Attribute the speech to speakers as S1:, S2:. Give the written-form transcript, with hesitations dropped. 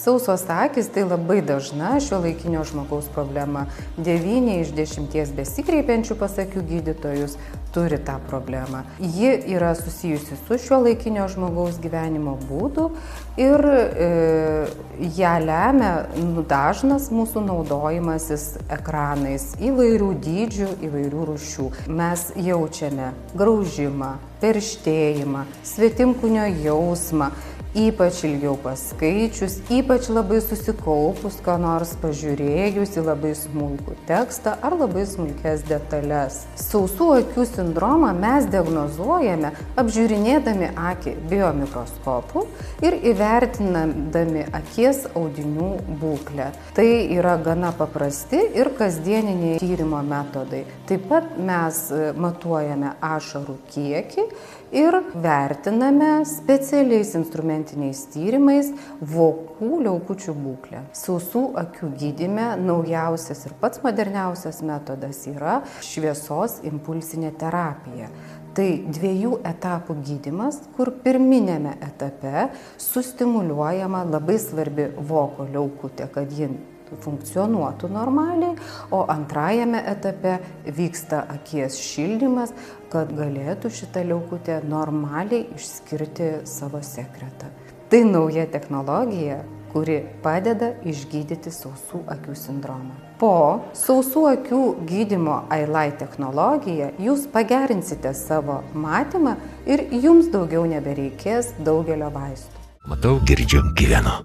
S1: Sausos akys tai labai dažna šiuolaikinio žmogaus problema. 9 iš 10 besikreipiančių pas akių gydytojus turi tą problemą. Ji yra susijusi su šiuolaikinio žmogaus gyvenimo būdu ir ją lemia dažnas mūsų naudojimasis ekranais įvairių dydžių, įvairių rūšių. Mes jaučiame graužimą, perštėjimą, svetimkūnio jausmą, ypač ilgiau paskaičius, ypač labai susikaupus, ką nors pažiūrėjus į labai smulkų tekstą ar labai smulkes detalės. Sausų akių sindromą mes diagnozuojame apžiūrinėdami akį biomikroskopu ir įvertinami akies audinių būklę. Tai yra gana paprasti ir kasdieniniai tyrimo metodai. Taip pat mes matuojame ašarų kiekį ir vertiname specialiais instrumentiniais tyrimais vokų liaukučių būklę. Sausų akių gydyme naujausias ir pats moderniausias metodas yra šviesos impulsinė terapija. Tai 2 etapų gydymas, kur pirminėme etape sustimuliuojama labai svarbi voko liaukutė, kad ji funkcionuotų normaliai, o antrajame etape vyksta akies šildymas, kad galėtų šita liaukutė normaliai išskirti savo sekretą. Tai nauja technologija, kuri padeda išgydyti sausų akių sindromą. Po sausų akių gydymo iLight technologija jūs pagerinsite savo matymą ir jums daugiau nebereikės daugelio vaistų.
S2: Matau, girdžiu, gyvenu.